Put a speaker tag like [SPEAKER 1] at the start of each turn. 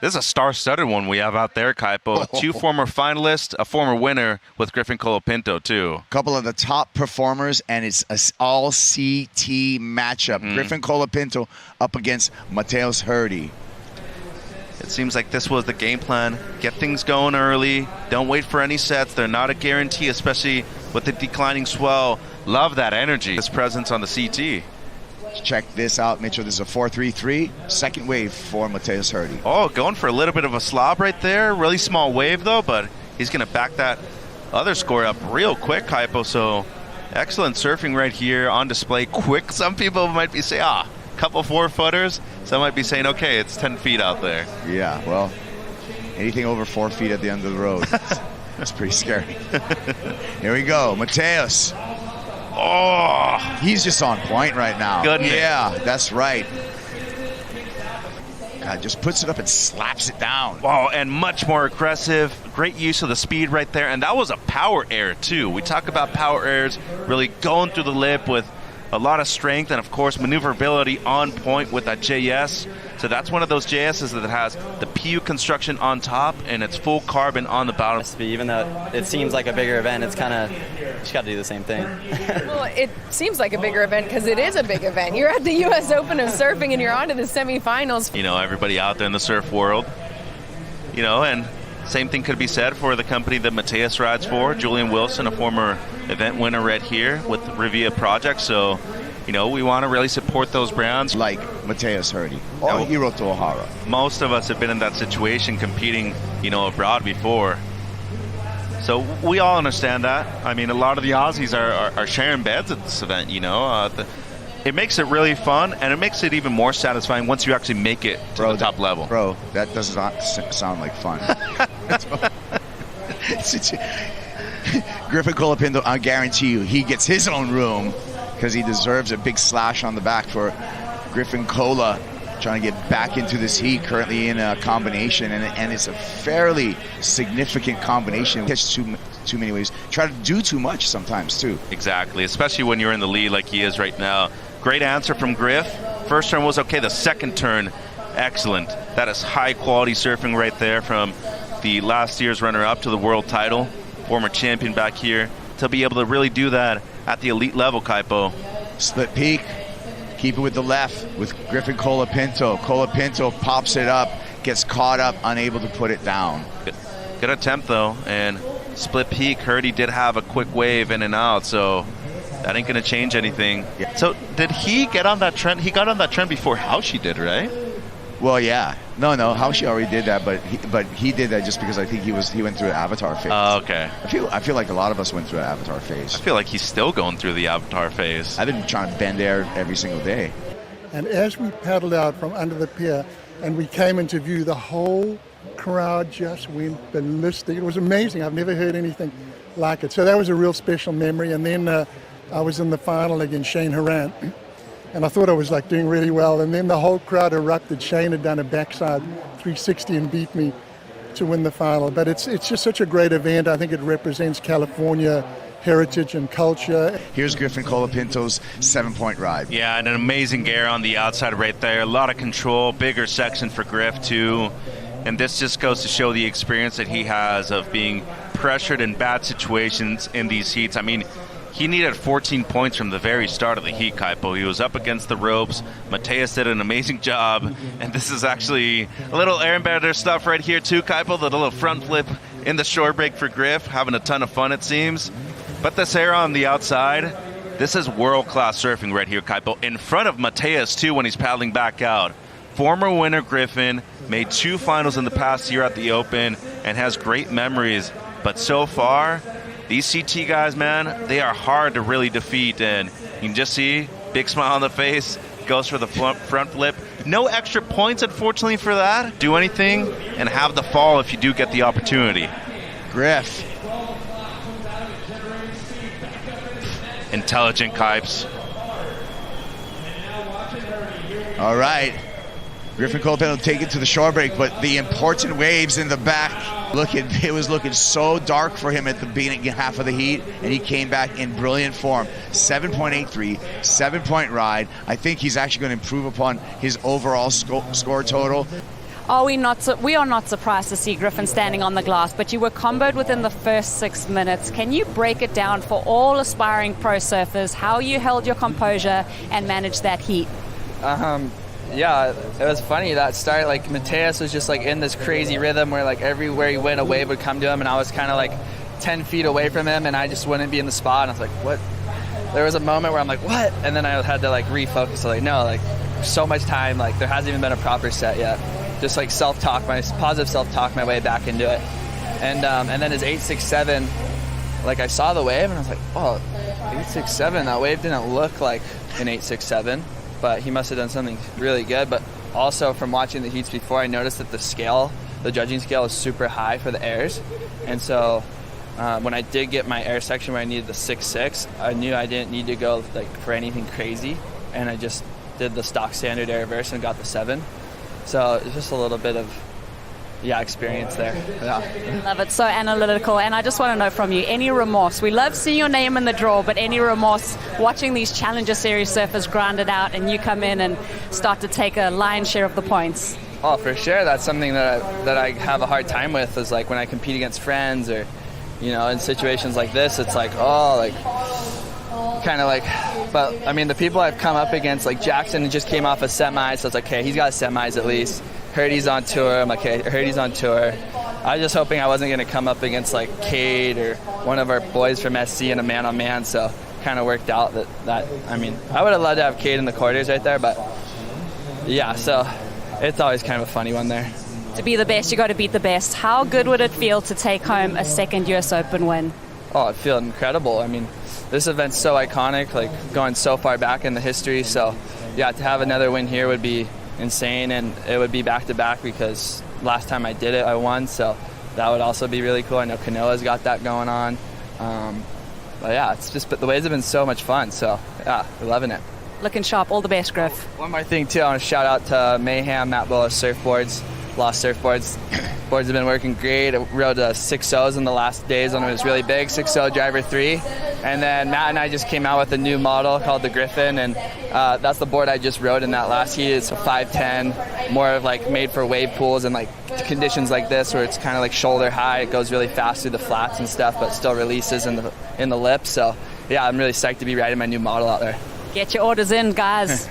[SPEAKER 1] This is a star-studded one we have out there, Kaipo. 2 former finalists, a former winner with Griffin Colapinto, too.
[SPEAKER 2] A couple of the top performers, and it's an all-CT matchup. Griffin Colapinto up against Mateus Herdy.
[SPEAKER 1] It seems like this was the game plan. Get things going early. Don't wait for any sets. They're not a guarantee, especially with the declining swell. Love that energy, his presence on the CT.
[SPEAKER 2] Check this out, Mitchell. This is a 4-3-3. Second wave for Mateus Herdy.
[SPEAKER 1] Oh, going for a little bit of a slob right there. Really small wave, though, but he's going to back that other score up real quick, Kaipo. So excellent surfing right here on display. Quick. Some people might be saying, couple 4-footers. Some might be saying, okay, it's 10 feet out there.
[SPEAKER 2] Yeah, well, anything over 4 feet at the end of the road, that's pretty scary. Here we go, Mateus. Oh, he's just on point right now.
[SPEAKER 1] Goodness.
[SPEAKER 2] Yeah, that's right. God, just puts it up and slaps it down.
[SPEAKER 1] Wow, and much more aggressive. Great use of the speed right there. And that was a power air, too. We talk about power airs, really going through the lip with a lot of strength and, of course, maneuverability on point with that JS. So that's one of those JSs that has the PU construction on top and it's full carbon on the bottom.
[SPEAKER 3] Even though it seems like a bigger event, it's kind of, you just got to do the same thing.
[SPEAKER 4] Well, it seems like a bigger event because it is a big event. You're at the U.S. Open of surfing and you're on to the semifinals.
[SPEAKER 1] You know, everybody out there in the surf world, you know, and same thing could be said for the company that Mateus rides for. Julian Wilson, a former event winner right here with Rivia Project. So, you know, we want to really support those brands.
[SPEAKER 2] Like Mateus Herdy or Hiroto Ohara.
[SPEAKER 1] Most of us have been in that situation competing, you know, abroad before. So we all understand that. I mean, a lot of the Aussies are sharing beds at this event, you know. It makes it really fun, and it makes it even more satisfying once you actually make it to the top level.
[SPEAKER 2] Bro, that does not sound like fun. Griffin Colapinto, I guarantee you, he gets his own room because he deserves a big slash on the back for Griffin Cola trying to get back into this heat, currently in a combination, and it's a fairly significant combination. Catch too many waves. Try to do too much sometimes, too.
[SPEAKER 1] Exactly, especially when you're in the lead like he is right now. Great answer from Griff. First turn was okay. The second turn, excellent. That is high-quality surfing right there from the last year's runner-up to the world title, former champion back here, to be able to really do that at the elite level, Kaipo.
[SPEAKER 2] Split peak. Keep it with the left with Griffin Colapinto. Colapinto pops it up, gets caught up, unable to put it down.
[SPEAKER 1] Good attempt, though. And split peak, Herdy did have a quick wave in and out, so that ain't going to change anything.
[SPEAKER 2] Yeah.
[SPEAKER 1] So did he get on that trend? He got on that trend before Haushi did, right?
[SPEAKER 2] Well, yeah. No, Haushi already did that, but he did that just because I think he went through an avatar phase.
[SPEAKER 1] Oh, okay.
[SPEAKER 2] I feel like a lot of us went through an avatar phase.
[SPEAKER 1] I feel like he's still going through the avatar phase.
[SPEAKER 2] I've been trying to bend air every single day.
[SPEAKER 5] And as we paddled out from under the pier and we came into view, the whole crowd just went ballistic. It was amazing. I've never heard anything like it. So that was a real special memory. And then I was in the final against Shane Horan. And I thought I was like doing really well. And then the whole crowd erupted. Shane had done a backside 360 and beat me to win the final. But it's just such a great event. I think it represents California heritage and culture.
[SPEAKER 2] Here's Griffin Colapinto's 7-point ride.
[SPEAKER 1] Yeah, and an amazing air on the outside right there. A lot of control, bigger section for Griff too. And this just goes to show the experience that he has of being pressured in bad situations in these heats. I mean, he needed 14 points from the very start of the heat, Kaipo. He was up against the ropes. Mateus did an amazing job. And this is actually a little airbender stuff right here too, Kaipo. The little front flip in the short break for Griff. Having a ton of fun, it seems. But this air on the outside, this is world-class surfing right here, Kaipo. In front of Mateus too when he's paddling back out. Former winner Griffin, made 2 finals in the past year at the Open and has great memories. But so far, these CT guys, man, they are hard to really defeat. And you can just see, big smile on the face, goes for the front flip. No extra points, unfortunately, for that. Do anything and have the fall if you do get the opportunity.
[SPEAKER 2] Griff.
[SPEAKER 1] Intelligent Kipes.
[SPEAKER 2] All right. Griffin Colapinto take it to the shore break, but the important waves in the back. It was looking so dark for him at the beginning half of the heat, and he came back in brilliant form. 7.83, 7-point ride. I think he's actually going to improve upon his overall score total.
[SPEAKER 6] We are not surprised to see Griffin standing on the glass, but you were comboed within the first 6 minutes. Can you break it down for all aspiring pro surfers, how you held your composure and managed that heat?
[SPEAKER 7] Yeah, it was funny that start. Like Mateus was just like in this crazy rhythm where like everywhere he went, a wave would come to him, and I was kind of like 10 feet away from him, and I just wouldn't be in the spot. And I was like, what? There was a moment where I'm like, what? And then I had to like refocus. So like, no, like so much time. Like there hasn't even been a proper set yet. Just like positive self-talk my way back into it. And then his 867, like I saw the wave and I was like, oh, 867, that wave didn't look like an 867, but he must have done something really good. But also from watching the heats before, I noticed that the judging scale is super high for the airs. And so when I did get my air section where I needed the 6.6, I knew I didn't need to go like for anything crazy. And I just did the stock standard air reverse and got the 7. So it's just a little bit of, experience there. Yeah.
[SPEAKER 6] Love it. So analytical. And I just want to know from you, any remorse? We love seeing your name in the draw, but any remorse watching these Challenger Series surfers grind it out and you come in and start to take a lion's share of the points?
[SPEAKER 7] Oh, for sure. That's something that I have a hard time with, is like when I compete against friends or, in situations like this, it's like, kind of like, but I mean, the people I've come up against, like Jackson just came off a semis, so it's like, okay, he's got semis at least. Herdy's on tour. I'm like, okay, Herdy's on tour. I was just hoping I wasn't going to come up against like Cade or one of our boys from SC in a man-on-man, so kind of worked out that I mean, I would have loved to have Cade in the quarters right there, but yeah, so it's always kind of a funny one there.
[SPEAKER 6] To be the best, you got to beat the best. How good would it feel to take home a second US Open win?
[SPEAKER 7] Oh, it feels incredible. I mean, this event's so iconic, like going so far back in the history. So, yeah, to have another win here would be insane, and it would be back-to-back because last time I did it, I won. So that would also be really cool. I know Kanoa's got that going on. But, yeah, but the waves have been so much fun. So, yeah, we're loving it.
[SPEAKER 6] Looking sharp. All the best, Griff.
[SPEAKER 7] One more thing, too. I want to shout out to Mayhem, Matt Bullis Surfboards. Lost Surfboards. Boards have been working great. I rode 6.0s in the last days when it was really big, 6.0 driver 3. And then Matt and I just came out with a new model called the Griffin, and that's the board I just rode in that last heat. It's a 510, more of like made for wave pools and like conditions like this where it's kind of like shoulder high. It goes really fast through the flats and stuff, but still releases in the lip. So yeah, I'm really psyched to be riding my new model out there.
[SPEAKER 6] Get your orders in, guys.